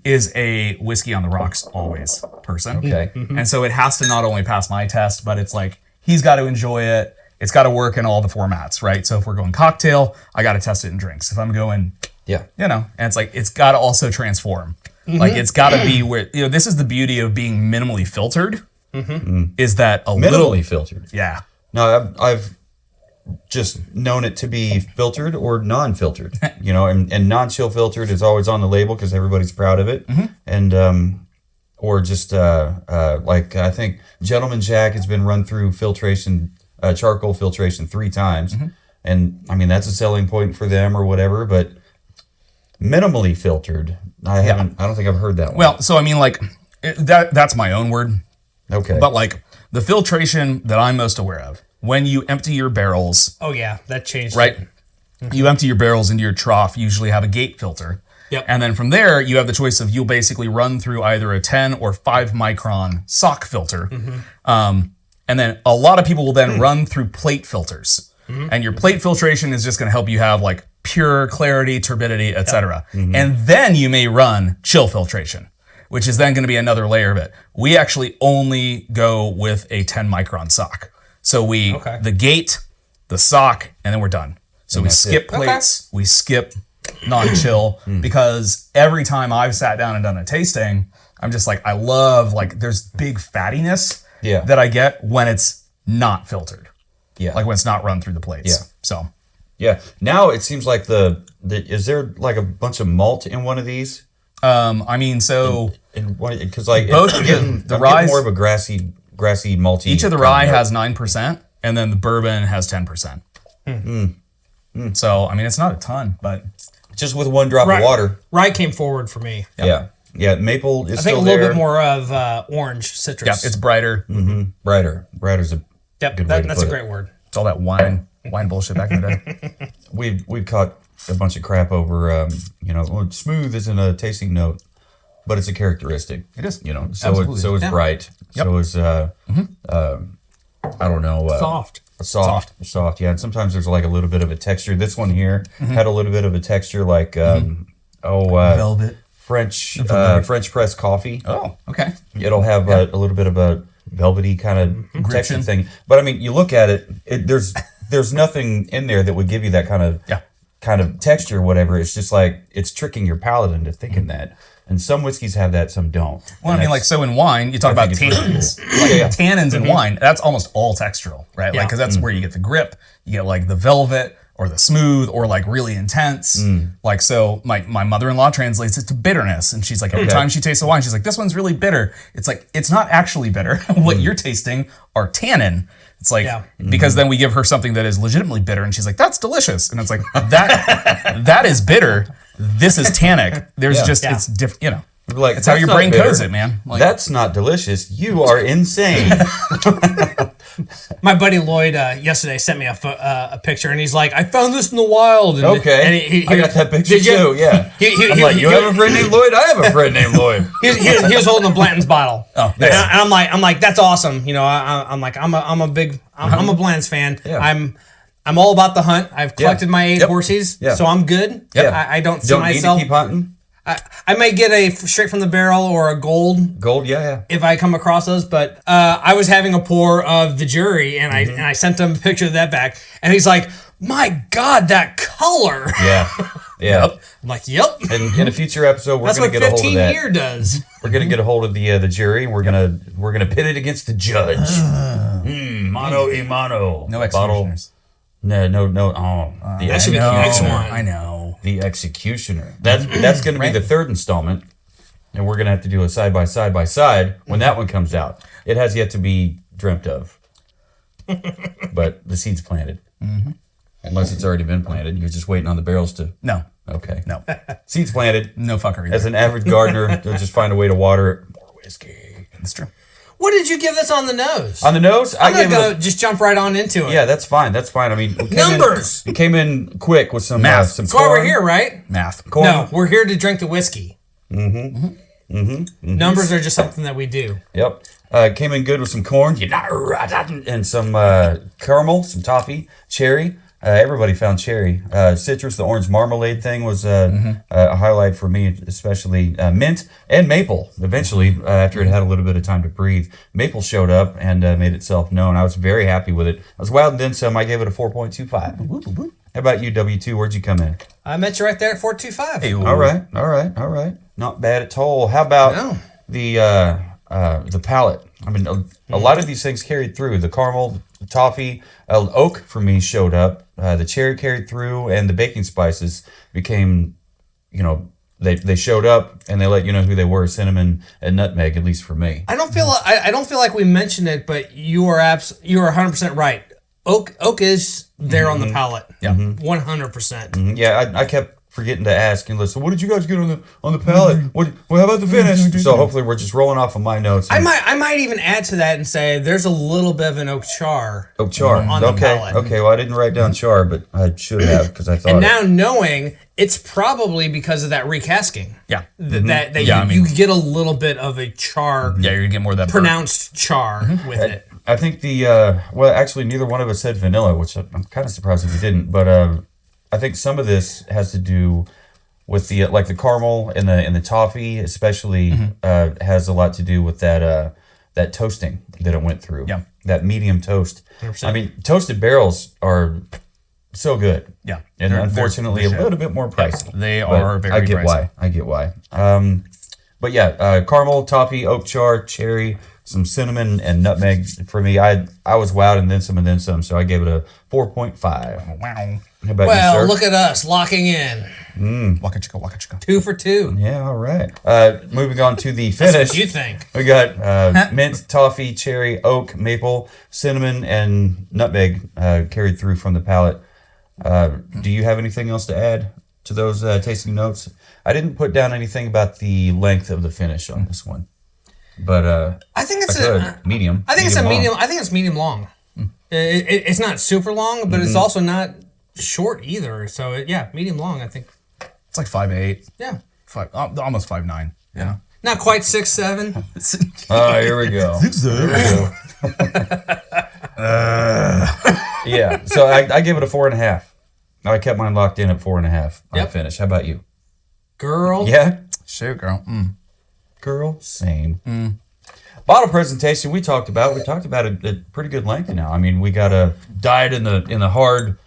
is a whiskey on the rocks always person. Okay. And so it has to not only pass my test, but it's like he's got to enjoy it. It's got to work in all the formats, right? So if we're going cocktail, I got to test it in drinks. If I'm going, and it's like it's got to also transform. Like it's got to be where this is the beauty of being minimally filtered. Is that a Minimally filtered. Yeah. No, I've just known it to be filtered or non-filtered, and non-chill filtered is always on the label because everybody's proud of it. And, or just, like I think Gentleman Jack has been run through filtration, charcoal filtration 3 times. And I mean, that's a selling point for them or whatever, but minimally filtered, I don't think I've heard that one. Well, so I mean, like that's my own word. Okay. But like the filtration that I'm most aware of, when you empty your barrels, Oh yeah, that changed. right? You empty your barrels into your trough, you usually have a gate filter. Yep. And then from there, you have the choice of you'll basically run through either a 10 or 5 micron sock filter. And then a lot of people will then run through plate filters. And your plate filtration is just going to help you have like pure clarity, turbidity, etc. And then you may run chill filtration, which is then going to be another layer of it. We actually only go with a 10 micron sock. So the gate, the sock, and then we're done. So we skip plates, we skip non-chill, because every time I've sat down and done a tasting, I'm just like, I love, like, there's big fattiness that I get when it's not filtered. Yeah. Like when it's not run through the plates. Yeah. So. Yeah. Now it seems like is there like a bunch of malt in one of these? I mean, so. Because like both I'm the getting rye, more of a grassy malty. Each of the rye has 9%, and then the bourbon has 10%. So, I mean, it's not a ton, but. Just with 1 drop of water. Rye came forward for me. Yeah. Maple is I think still a little there. bit more of orange citrus. Yeah, it's brighter. Brighter. Brighter's a good way to that's put a great word. It's all that wine bullshit back in the day. We've caught a bunch of crap over, smooth isn't a tasting note, but it's a characteristic. It is. So is bright. Yep. So is, I don't know. Soft. Soft, yeah. And sometimes there's like a little bit of a texture. This one here had a little bit of a texture like, Velvet. French press coffee. Oh, okay. It'll have a little bit of a velvety kind of texture thing. But I mean, you look at it, there's nothing in there that would give you that kind of texture or whatever. It's just like, it's tricking your palate into thinking that. And some whiskeys have that, some don't. Well, I mean, like, so in wine, you talk about tannins. Tannins in wine, that's almost all textural, right? Like, because that's where you get the grip. You get, like, the velvet or the smooth or, like, really intense. Like, so my mother-in-law translates it to bitterness. And she's like, every time she tastes a wine, she's like, this one's really bitter. It's like, it's not actually bitter. What you're tasting are tannin. It's like, because then we give her something that is legitimately bitter. And she's like, that's delicious. And it's like, that is bitter. This is tannic. There's it's different, Like, it's how your brain codes it, man. Like, that's not delicious. You are insane. My buddy Lloyd yesterday sent me a picture, and he's like, "I found this in the wild." And, okay, I got that picture too. Yeah, I'm like, you have a friend named Lloyd? I have a friend named Lloyd. He was holding a Blanton's bottle. Oh, and I'm like, that's awesome. I'm a Blanton's fan. Yeah. I'm all about the hunt. I've collected my 8 horses, so I'm good. I don't see myself. Need to keep hunting. I may get a straight from the barrel or a gold. Gold, yeah. If I come across those, but I was having a pour of the jury, and I sent him a picture of that back, and he's like, "My God, that color!" Yeah. I'm like, "Yep." And in a future episode, we're That's going to what get a hold of 15 that. year does. We're going to get a hold of the jury. And we're gonna pit it against the judge. Mano a mano. no executioners. No. Oh, That should be the next one. I know. The executioner. That's going to be the 3rd installment, and we're going to have to do a side by side when that one comes out. It has yet to be dreamt of, but the seed's planted. Unless it's already been planted, you're just waiting on the barrels to. No. Okay. No. Seed's planted. No fuckery. As an average gardener, they'll just find a way to water it. More whiskey. That's true. What did you give this on the nose? On the nose, I'm gonna just jump right on into it. Yeah, that's fine. I mean, Numbers. It came in quick with some Math. some That's why corn. we're here, right? Math. Corn. No, we're here to drink the whiskey. Numbers are just something that we do. Yep. Came in good with some corn and some caramel, some toffee, cherry. Everybody found cherry. Citrus, the orange marmalade thing was a highlight for me, especially mint and maple. Eventually, after it had a little bit of time to breathe, maple showed up and made itself known. I was very happy with it. I was wild and then some. I gave it a 4.25. How about you, W2? Where'd you come in? I met you right there at 425. Hey, All right. Not bad at all. How about No. the palate? I mean, a lot of these things carried through. The caramel, the toffee, oak for me showed up. The cherry carried through, and the baking spices became, they showed up and they let you know who they were. Cinnamon and nutmeg, at least for me. I don't feel like we mentioned it, but you are 100% right. Oak is there on the palate. Yeah, 100%. Yeah, I kept forgetting to ask and listen. What did you guys get on the palate? Well, how about the finish? So hopefully we're just rolling off of my notes. I might even add to that and say there's a little bit of an oak char. Oak char. On the palate. Okay. Well, I didn't write down char, but I should have because I thought. And now knowing it's probably because of that recasking. Yeah. You get a little bit of a char. Yeah, you're gonna get more of that pronounced char with it. I think actually neither one of us said vanilla, which I'm kind of surprised if we didn't, but I think some of this has to do with the caramel and the toffee, especially has a lot to do with that toasting that it went through. Yeah. That medium toast. 100%. I mean, toasted barrels are so good. Yeah. And unfortunately a little bit more pricey. They are very pricey. I get why. But yeah, caramel, toffee, oak char, cherry, some cinnamon and nutmeg for me. I was wowed and then some, so I gave it a 4.5. Wow. How about you, Well, sir? look at us locking in. Waka chicka. 2 for 2. Yeah, all right. Moving on to the finish. That's what you think. We got mint, toffee, cherry, oak, maple, cinnamon, and nutmeg carried through from the palate. Do you have anything else to add to those tasting notes? I didn't put down anything about the length of the finish on this one, but I think it's medium. I think it's a long. medium. I think it's medium long. It's not super long, but it's also not short either. So medium long. I think. It's like 5'8". Yeah. Almost 5'9". Yeah. Not quite 6'7". Oh, here we go. Yeah. So I gave it a 4.5. I kept mine locked in at 4.5 on the finish. How about you? Girl. Yeah. Shoot, girl. Girl. Same. Bottle presentation we talked about it at pretty good length now. I mean, we got a dyed in the hard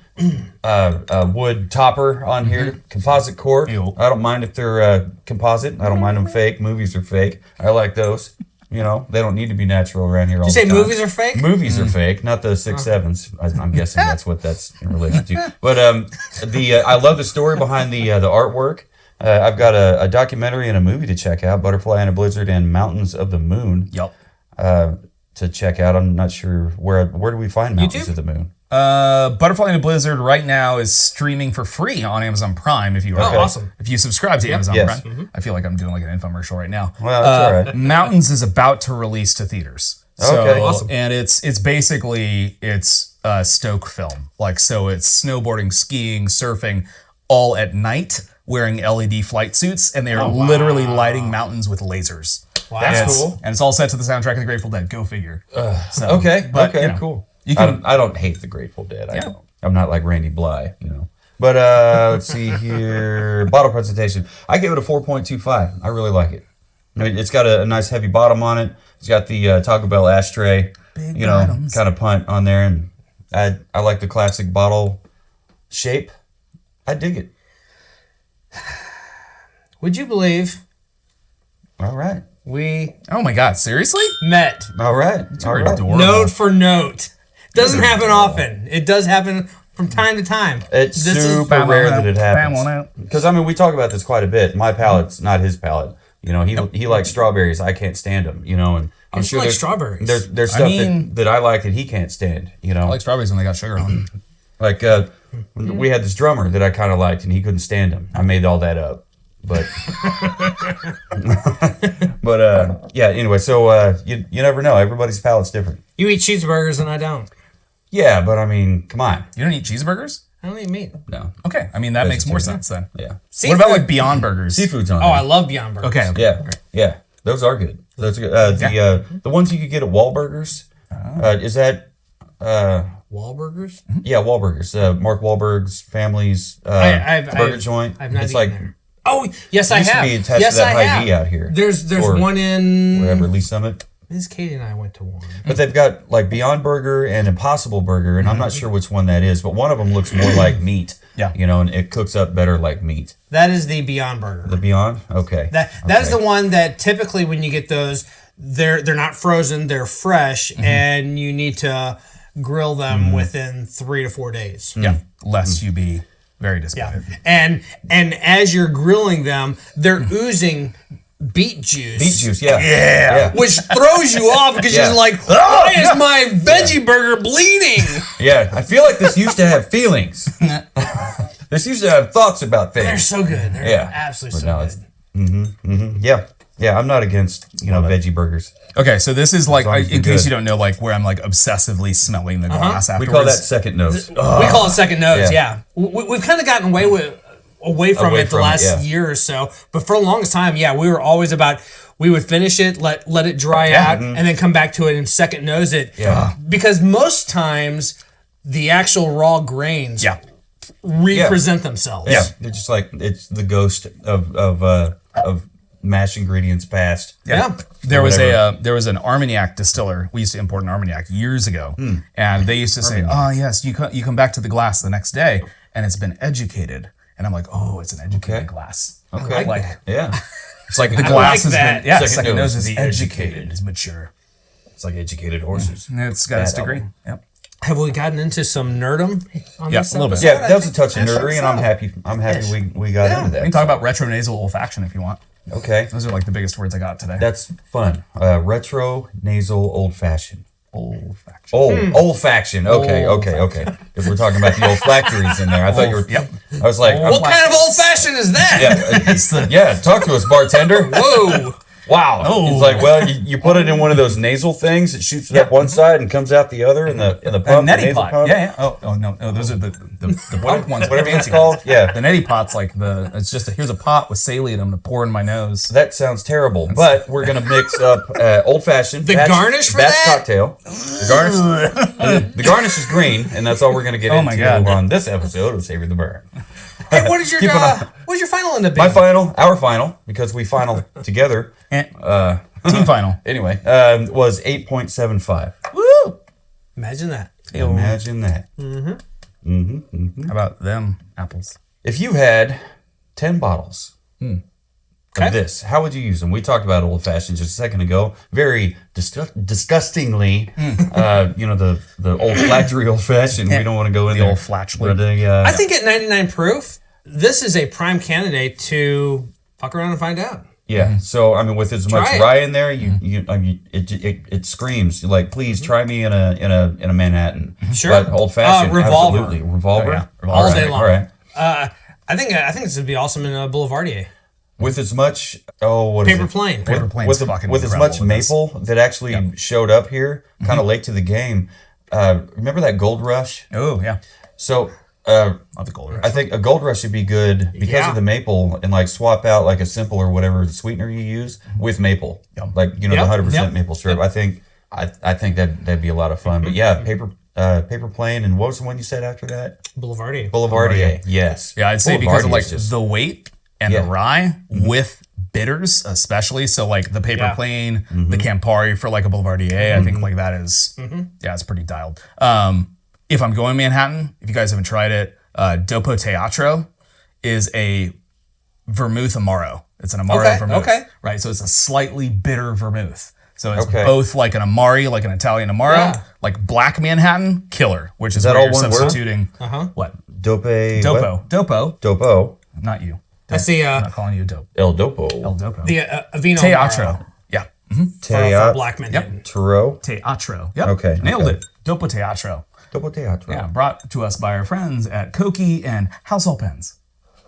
wood topper on here, composite cork. Ew. I don't mind if they're composite. I don't mind them fake. Movies are fake. I like those. They don't need to be natural around here all You the say time. movies are fake? Movies are fake, not the 6.7s. I'm guessing that's what that's in relation to. But I love the story behind the artwork. I've got a documentary and a movie to check out, Butterfly in a Blizzard and Mountains of the Moon. Yep. To check out. I'm not sure where do we find Mountains YouTube? of the Moon. Butterfly in a Blizzard right now is streaming for free on Amazon Prime. If you awesome. If you subscribe to Amazon Yes. Prime, I feel like I'm doing like an infomercial right now. Well, that's all right. Mountains is about to release to theaters. So, Okay. Awesome. And it's basically a Stoke film. So it's snowboarding, skiing, surfing, all at night, wearing LED flight suits, and they are literally lighting mountains with lasers. Wow. That's cool. And it's all set to the soundtrack of the Grateful Dead. Go figure. Okay. Cool. You can, I don't hate the Grateful Dead. I don't. I'm not like Randy Bly, But let's see here. Bottle presentation. I gave it a 4.25. I really like it. I mean, it's got a nice heavy bottom on it. It's got the Taco Bell ashtray, Big bottoms. kind of punt on there, and I like the classic bottle shape. I dig it. Would you believe All right. we oh my God, seriously? met All right. All right. Adorable. note for note? Doesn't happen often. It does happen from time to time. It's This is- super rare that it Bam on happens. out. Because we talk about this quite a bit. My palate's not his palate. He likes strawberries. I can't stand them. And I'm just like there's- strawberries. There's stuff mean- that I like that he can't stand. I like strawberries when they got sugar on. Like we had this drummer that I kind of liked, and he couldn't stand him. I made all that up, but yeah. Anyway, so you never know. Everybody's palate's different. You eat cheeseburgers and I don't. Yeah, but I mean, come on. You don't eat cheeseburgers? I don't eat meat. No. Okay, I mean that makes more Vegetarian. sense then. Yeah. What about like Beyond Burgers? Seafood's on Oh, there. I love Beyond Burgers. Okay. Yeah. Those are good. Those are good. The ones you could get at Wahlburgers. Is that Wahlburgers? yeah, Wahlburgers. Mark Wahlberg's family's burger joint. I've not it's eaten like there. Oh, yes, I used to have. be attached Yes, to that I Hy-Vee have. out here. There's Or one in whatever, Lee Summit. Miss Katie and I went to one. But they've got like Beyond Burger and Impossible Burger, and I'm not sure which one that is, but one of them looks more like meat. Yeah. You know, and it cooks up better like meat. That is the Beyond Burger. The Beyond? Okay. That is the one that typically when you get those, they're not frozen, they're fresh, and you need to grill them within 3 to 4 days. Yeah. Lest you be very disappointed. And as you're grilling them, they're oozing beet juice. Beet juice, yeah. Which throws you off because you're like, why is my veggie burger bleeding? Yeah, I feel like this used to have feelings. This used to have thoughts about things. They're so good. They're absolutely But so no, good. Yeah, I'm not against, veggie burgers. Okay, so this is like, long as in they're case good. you don't know, like where I'm like obsessively smelling the glass We afterwards. call that second nose. We call it second nose, Yeah. We've kind of gotten away from it the last year or so. But for the longest time, we were always about, we would finish it, let it dry out, and then come back to it and second nose it. Yeah. Because most times, the actual raw grains represent themselves. Yeah, they're just like, it's the ghost of mashed ingredients past. Yeah. There was an Armagnac distiller. We used to import an Armagnac years ago, and they used to say, "Oh yes, you come back to the glass the next day, and it's been educated." And I'm like, "Oh, it's an educated glass." Okay. Like Yeah. it's like the glass has that. been Second nose is is educated, is mature. It's like educated horses. And it's got its degree. Yep. Have we gotten into some nerdum on Yeah, this a little bit. episode? Yeah, that was a touch of I think nerdery, and so. I'm happy we got into that. We can talk about retronasal olfaction if you want. Okay. Those are like the biggest words I got today. That's fun. Retro nasal old fashioned. Olfaction. Old faction. Okay. Because we're talking about the old factories in there. I thought you were. Yep. I was like, What kind of old fashioned is that? yeah, talk to us, bartender. Whoa. Wow. It's like, well, you put it in one of those nasal things. It shoots it up one side and comes out the other in the A pump. the neti nasal pot. pump. Yeah. Oh no, those are the white ones. Whatever it's called. Yeah. The neti pot's like it's just here's a pot with saline I'm gonna pour in my nose. That sounds terrible, but we're gonna mix up old fashioned. The garnish for batch that? cocktail. The garnish is green, and that's all we're gonna get my into God. on this episode of Savor the Burn. Hey, what is your final end up being? Our final, because we final together. Team final. Anyway, was 8.75. Woo! Imagine that. Imagine that. How about them apples? If you had 10 bottles of this, how would you use them? We talked about old fashioned just a second ago. Very disgustingly, the old factory old fashioned. We don't want to go in The there. old flatulent. But, I think at 99 proof, this is a prime candidate to fuck around and find out. yeah. So I mean, with as much Try it. rye in there, it screams like, please try me in a Manhattan. Sure. But old fashioned, Revolver. absolutely. Revolver. Oh, yeah. All day long. All right. I think this would be awesome in a Boulevardier. With as much what is Paper it? plane. Paper plane's with fucking as incredible much with this. maple that actually showed up here kind of late to the game. Remember that Gold Rush? Oh yeah. So Love the gold rush. I think a Gold Rush would be good because of the maple, and like swap out like a simple or whatever sweetener you use with maple, like the 100% maple syrup. I think that'd be a lot of fun. But yeah, paper plane, and what was the one you said after that? Boulevardier. Boulevardier. Yes. Yeah, I'd say because of Boulevardier like is just- the weight and the rye with bitters, especially. So like the paper plane, the Campari for like a Boulevardier, I think like that is it's pretty dialed. If I'm going Manhattan, if you guys haven't tried it, Dopo Teatro is a vermouth Amaro. It's an Amaro vermouth. Right, so it's a slightly bitter vermouth. So it's both like an Amari, like an Italian Amaro, like black Manhattan, killer, which is that where all you're one word? substituting what? Dopo. Dopo, not you. That's the I'm not calling you dope. El Dopo. El Dopo. Avino Teatro. Yeah. for black Manhattan. Teatro. Yep. Okay. Nailed it. Dopo Teatro. Dopo Teatro. Yeah. Brought to us by our friends at Koki and Household Pens.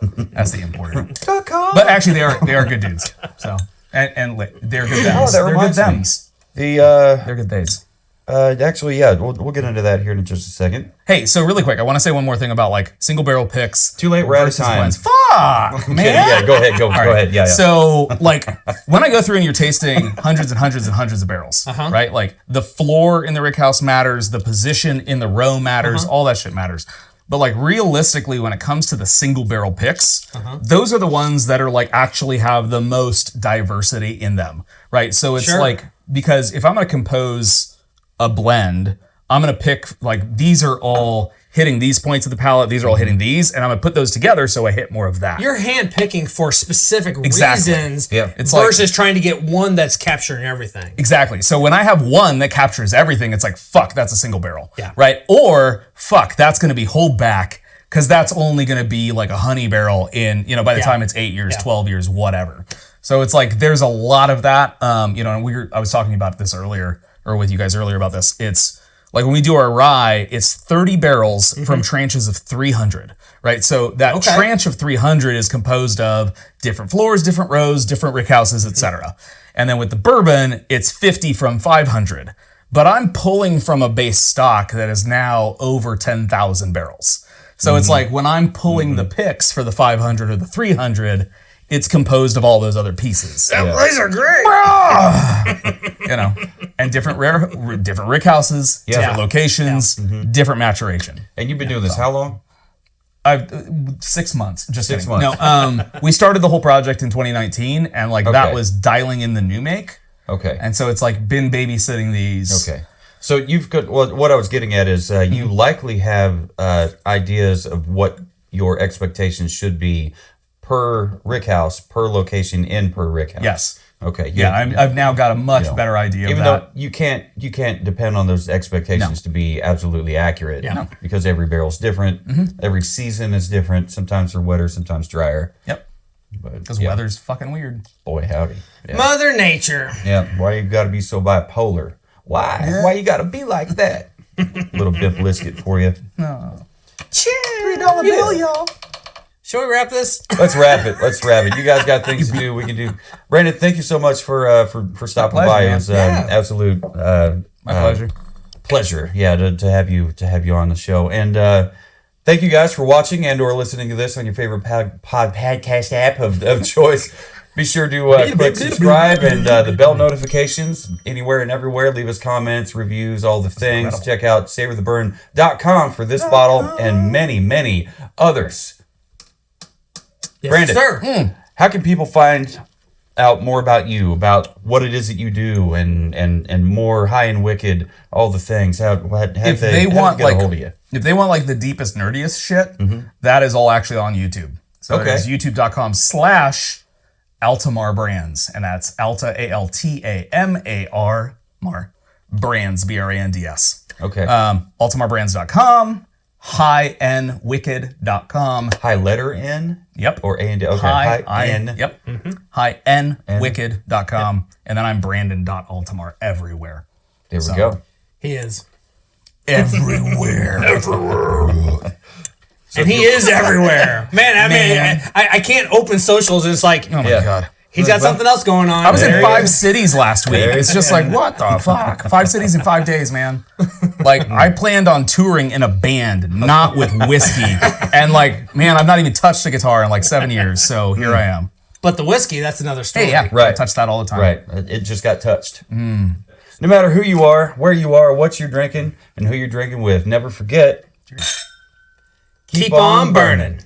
That's the importer. But actually, they are good dudes. So and they're good thems. that They're good reminds me. thems. They're good days. Actually, yeah, we'll get into that here in just a second. Hey, so really quick, I want to say one more thing about like single barrel picks. Too late, we're out of versus time. blends. Fuck, man. Yeah, go ahead, go ahead. Yeah. So, like, when I go through and you're tasting hundreds and hundreds and hundreds of barrels, right? Like, the floor in the rick house matters, the position in the row matters, all that shit matters. But like realistically, when it comes to the single barrel picks, those are the ones that are like actually have the most diversity in them, right? So it's like, because if I'm going to compose a blend, I'm going to pick like, these are all hitting these points of the palette, these are all hitting these, and I'm going to put those together so I hit more of that. You're hand picking for specific reasons It's versus trying to get one that's capturing everything. Exactly. So when I have one that captures everything, it's like, fuck, that's a single barrel. Yeah. Right? Or, fuck, that's going to be hold back because that's only going to be like a honey barrel in, by the time it's 8 years, 12 years, whatever. So it's like, there's a lot of that. And I was talking about this earlier, or with you guys earlier about this. It's like when we do our rye, it's 30 barrels from tranches of 300, right? So that tranche of 300 is composed of different floors, different rows, different rick houses, etc. And then with the bourbon, it's 50 from 500. But I'm pulling from a base stock that is now over 10,000 barrels. So it's like when I'm pulling the picks for the 500 or the 300, it's composed of all those other pieces. These are great. And different rick houses, different locations, different maturation. And you've been doing this how long? 6 months. Just 6 kidding. months. No, we started the whole project in 2019, and that was dialing in the new make. Okay. And so it's like been babysitting these. Okay. So you've got, what I was getting at is you likely have ideas of what your expectations should be per rick house, per location, in per rick house. Yes. Okay. I've now got a much better idea of that. Even though you can't depend on those expectations to be absolutely accurate. Yeah. Because every barrel's different. Every season is different. Sometimes they're wetter, sometimes drier. Yep. Because weather's fucking weird. Boy, howdy. Yeah. Mother Nature. Yeah. Why you got to be so bipolar? Why? Yeah. Why you got to be like that? Little Bip Lisket for you. No. Cheers. $3 bill, y'all. Shall we wrap this? Let's wrap it. You guys got things to do. We can do. Brandon, thank you so much for stopping by. It was absolute my pleasure. Yeah, to have you on the show. And thank you guys for watching and or listening to this on your favorite podcast app of choice. Be sure to click subscribe and the bell notifications anywhere and everywhere. Leave us comments, reviews, all the things. Check out savortheburn.com for this bottle and many, many others. Yes, Brandon, sir. How can people find out more about you, about what it is that you do, and more High and Wicked, all the things? How if they want get a hold of you? If they want like the deepest, nerdiest shit, that is all actually on YouTube. So it is youtube.com/Altamar Brands, and that's Alta ALTAMAR Mar Brands BRANDS. Okay. AltamarBrands.com. HighNWicked.com. High letter N? Yep. Or A and D? Okay. High N. Yep. HighNWicked.com. And then I'm Brandon.Altamar everywhere. There we go. He is. Everywhere. And he is everywhere. Man, I can't open socials and it's like, Oh my God. He's got something else going on. I was in 5 cities last week. It's just like, what the fuck? 5 cities in 5 days, man. Like, I planned on touring in a band, not with whiskey. And like, man, I've not even touched a guitar in like 7 years. So here I am. But the whiskey, that's another story. Hey, yeah, Right. I touch that all the time. Right. It just got touched. No matter who you are, where you are, what you're drinking, and who you're drinking with, never forget, Keep on burning.